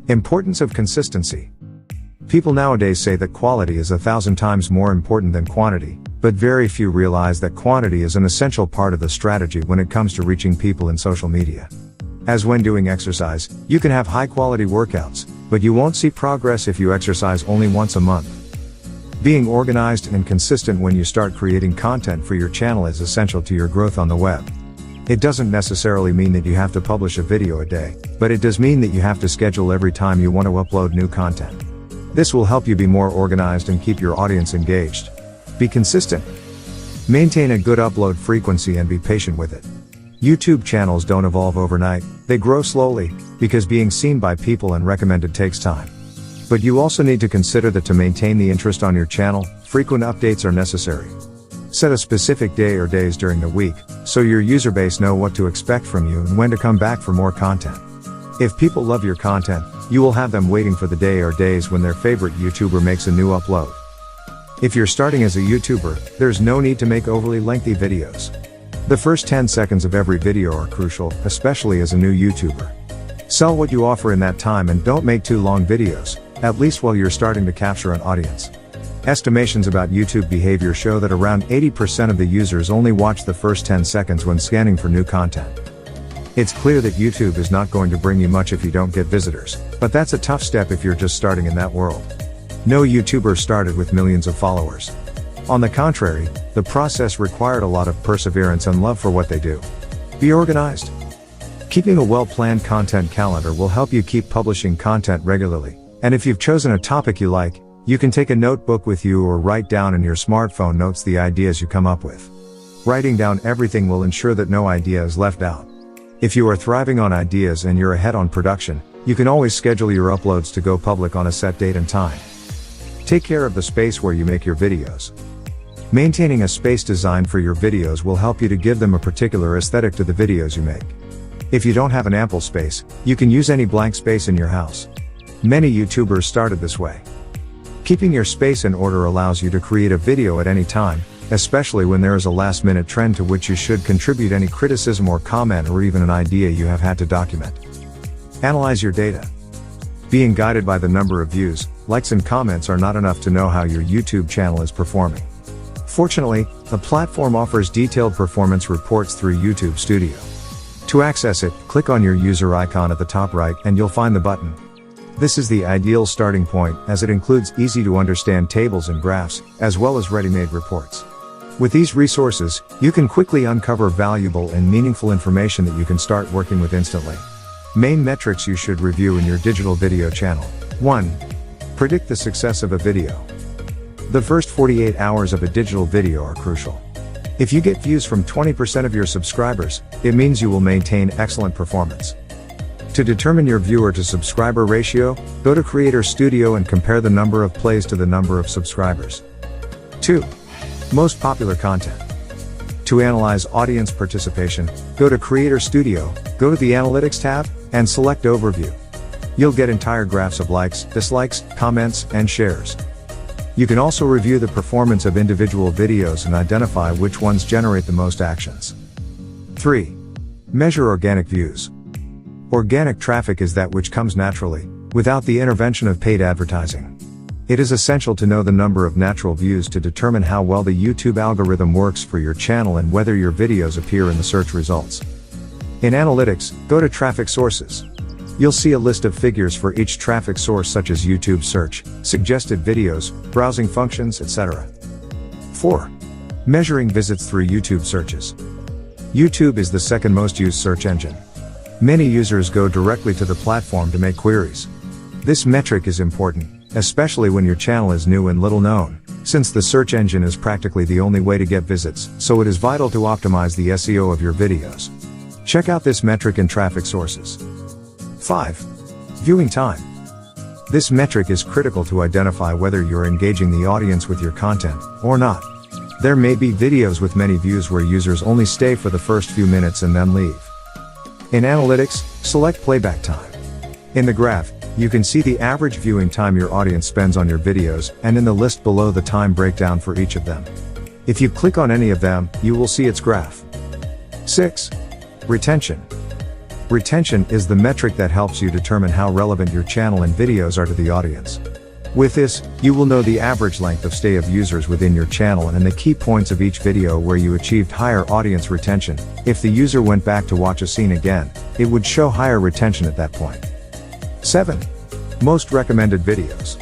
Importance of consistency. People nowadays say that quality is 1,000 times more important than quantity, but very few realize that quantity is an essential part of the strategy when it comes to reaching people in social media. As when doing exercise, you can have high-quality workouts, but you won't see progress if you exercise only once a month. Being organized and consistent when you start creating content for your channel is essential to your growth on the web. It doesn't necessarily mean that you have to publish a video a day, but it does mean that you have to schedule every time you want to upload new content. This will help you be more organized and keep your audience engaged. Be consistent. Maintain a good upload frequency and be patient with it. YouTube channels don't evolve overnight, they grow slowly, because being seen by people and recommended takes time. But you also need to consider that to maintain the interest on your channel, frequent updates are necessary. Set a specific day or days during the week, so your user base know what to expect from you and when to come back for more content. If people love your content, you will have them waiting for the day or days when their favorite YouTuber makes a new upload. If you're starting as a YouTuber, there's no need to make overly lengthy videos. The first 10 seconds of every video are crucial, especially as a new YouTuber. Sell what you offer in that time and don't make too long videos, at least while you're starting to capture an audience. Estimations about YouTube behavior show that around 80% of the users only watch the first 10 seconds when scanning for new content. It's clear that YouTube is not going to bring you much if you don't get visitors, but that's a tough step if you're just starting in that world. No YouTuber started with millions of followers. On the contrary, the process required a lot of perseverance and love for what they do. Be organized. Keeping a well-planned content calendar will help you keep publishing content regularly, and if you've chosen a topic you like, you can take a notebook with you or write down in your smartphone notes the ideas you come up with. Writing down everything will ensure that no idea is left out. If you are thriving on ideas and you're ahead on production, you can always schedule your uploads to go public on a set date and time. Take care of the space where you make your videos. Maintaining a space designed for your videos will help you to give them a particular aesthetic to the videos you make. If you don't have an ample space, you can use any blank space in your house. Many YouTubers started this way. Keeping your space in order allows you to create a video at any time, especially when there is a last-minute trend to which you should contribute any criticism or comment or even an idea you have had to document. Analyze your data. Being guided by the number of views, likes and comments are not enough to know how your YouTube channel is performing. Fortunately, the platform offers detailed performance reports through YouTube Studio. To access it, click on your user icon at the top right and you'll find the button. This is the ideal starting point, as it includes easy-to-understand tables and graphs, as well as ready-made reports. With these resources, you can quickly uncover valuable and meaningful information that you can start working with instantly. Main metrics you should review in your digital video channel. 1. Predict the success of a video. The first 48 hours of a digital video are crucial. If you get views from 20% of your subscribers, it means you will maintain excellent performance. To determine your viewer to subscriber ratio, go to Creator Studio and compare the number of plays to the number of subscribers. 2. Most popular content. To analyze audience participation, go to Creator Studio, go to the Analytics tab, and select Overview. You'll get entire graphs of likes, dislikes, comments, and shares. You can also review the performance of individual videos and identify which ones generate the most actions. 3. Measure organic views. Organic traffic is that which comes naturally, without the intervention of paid advertising. It is essential to know the number of natural views to determine how well the YouTube algorithm works for your channel and whether your videos appear in the search results. In Analytics, go to Traffic Sources. You'll see a list of figures for each traffic source such as YouTube search, suggested videos, browsing functions, etc. 4. Measuring visits through YouTube searches. YouTube is the second most used search engine. Many users go directly to the platform to make queries. This metric is important, especially when your channel is new and little known, since the search engine is practically the only way to get visits, so it is vital to optimize the SEO of your videos. Check out this metric in Traffic Sources. 5. Viewing time. This metric is critical to identify whether you're engaging the audience with your content, or not. There may be videos with many views where users only stay for the first few minutes and then leave. In Analytics, select Playback Time. In the graph, you can see the average viewing time your audience spends on your videos, and in the list below the time breakdown for each of them. If you click on any of them, you will see its graph. 6. Retention. Retention is the metric that helps you determine how relevant your channel and videos are to the audience. With this, you will know the average length of stay of users within your channel and the key points of each video where you achieved higher audience retention. If the user went back to watch a scene again, it would show higher retention at that point. 7. Most recommended videos.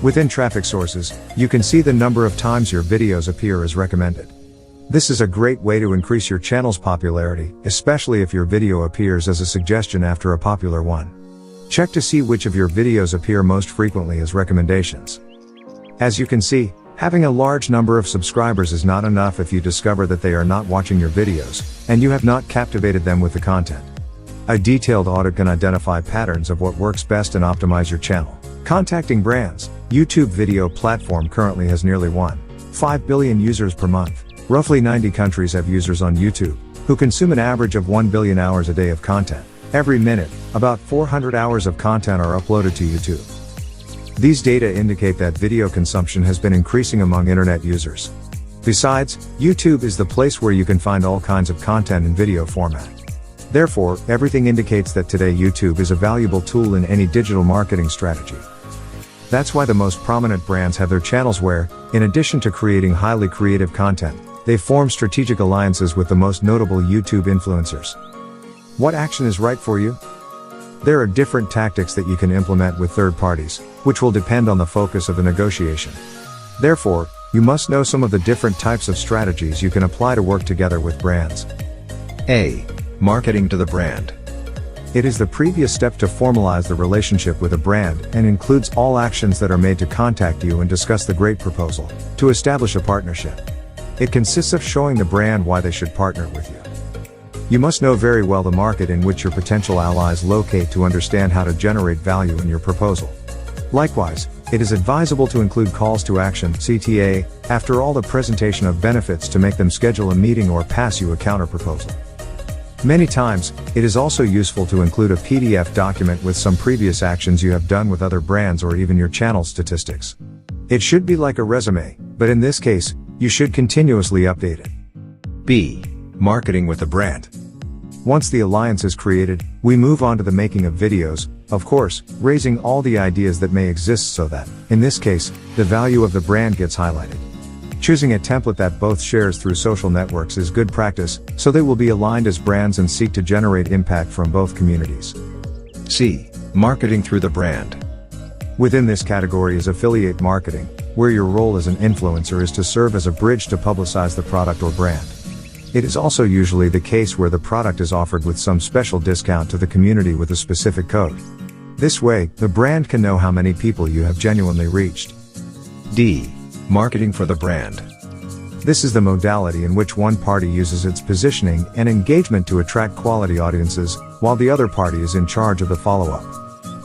Within traffic sources, you can see the number of times your videos appear as recommended. This is a great way to increase your channel's popularity, especially if your video appears as a suggestion after a popular one. Check to see which of your videos appear most frequently as recommendations. As you can see, having a large number of subscribers is not enough if you discover that they are not watching your videos, and you have not captivated them with the content. A detailed audit can identify patterns of what works best and optimize your channel. Contacting brands. YouTube video platform currently has nearly 1.5 billion users per month. Roughly 90 countries have users on YouTube, who consume an average of 1 billion hours a day of content. Every minute, about 400 hours of content are uploaded to YouTube. These data indicate that video consumption has been increasing among internet users. Besides, YouTube is the place where you can find all kinds of content in video format. Therefore, everything indicates that today YouTube is a valuable tool in any digital marketing strategy. That's why the most prominent brands have their channels where, in addition to creating highly creative content, they form strategic alliances with the most notable YouTube influencers. What action is right for you? There are different tactics that you can implement with third parties, which will depend on the focus of the negotiation. Therefore, you must know some of the different types of strategies you can apply to work together with brands. A. Marketing to the brand. It is the previous step to formalize the relationship with a brand and includes all actions that are made to contact you and discuss the great proposal to establish a partnership. It consists of showing the brand why they should partner with you. You must know very well the market in which your potential allies locate to understand how to generate value in your proposal. Likewise, it is advisable to include calls to action (CTA) after all the presentation of benefits to make them schedule a meeting or pass you a counterproposal. Many times, it is also useful to include a PDF document with some previous actions you have done with other brands or even your channel statistics. It should be like a resume, but in this case, you should continuously update it. B. Marketing with the brand. Once the alliance is created, we move on to the making of videos, of course, raising all the ideas that may exist so that, in this case, the value of the brand gets highlighted. Choosing a template that both shares through social networks is good practice, so they will be aligned as brands and seek to generate impact from both communities. C. Marketing through the brand. Within this category is affiliate marketing, where your role as an influencer is to serve as a bridge to publicize the product or brand. It is also usually the case where the product is offered with some special discount to the community with a specific code. This way, the brand can know how many people you have genuinely reached. D. Marketing for the brand. This is the modality in which one party uses its positioning and engagement to attract quality audiences, while the other party is in charge of the follow-up.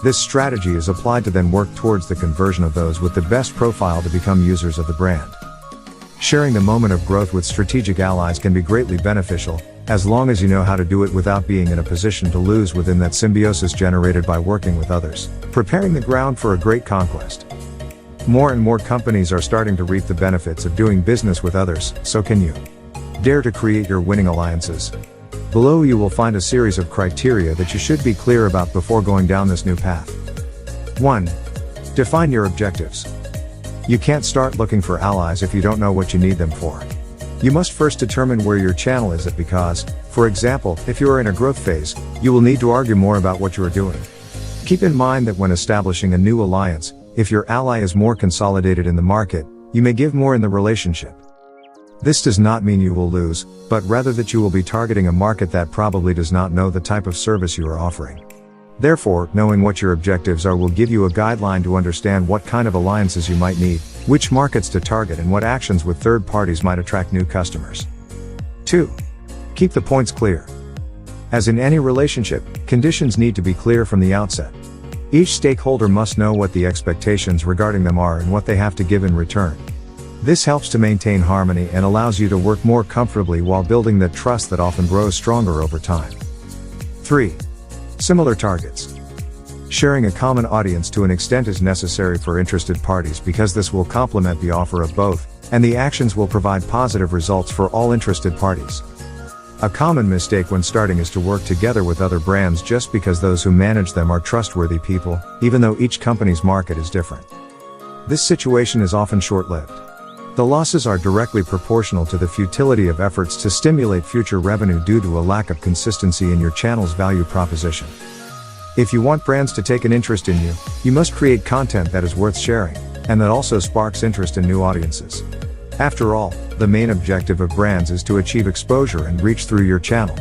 This strategy is applied to then work towards the conversion of those with the best profile to become users of the brand. Sharing the moment of growth with strategic allies can be greatly beneficial, as long as you know how to do it without being in a position to lose within that symbiosis generated by working with others, preparing the ground for a great conquest. More and more companies are starting to reap the benefits of doing business with others, so can you. Dare to create your winning alliances. Below you will find a series of criteria that you should be clear about before going down this new path. 1. Define your objectives. You can't start looking for allies if you don't know what you need them for. You must first determine where your channel is at because, for example, if you are in a growth phase, you will need to argue more about what you are doing. Keep in mind that when establishing a new alliance, if your ally is more consolidated in the market, you may give more in the relationship. This does not mean you will lose, but rather that you will be targeting a market that probably does not know the type of service you are offering. Therefore, knowing what your objectives are will give you a guideline to understand what kind of alliances you might need, which markets to target and what actions with third parties might attract new customers. 2. Keep the points clear. As in any relationship, conditions need to be clear from the outset. Each stakeholder must know what the expectations regarding them are and what they have to give in return. This helps to maintain harmony and allows you to work more comfortably while building that trust that often grows stronger over time. 3. Similar targets. Sharing a common audience to an extent is necessary for interested parties because this will complement the offer of both, and the actions will provide positive results for all interested parties. A common mistake when starting is to work together with other brands just because those who manage them are trustworthy people, even though each company's market is different. This situation is often short-lived. The losses are directly proportional to the futility of efforts to stimulate future revenue due to a lack of consistency in your channel's value proposition. If you want brands to take an interest in you, you must create content that is worth sharing, and that also sparks interest in new audiences. After all, the main objective of brands is to achieve exposure and reach through your channel.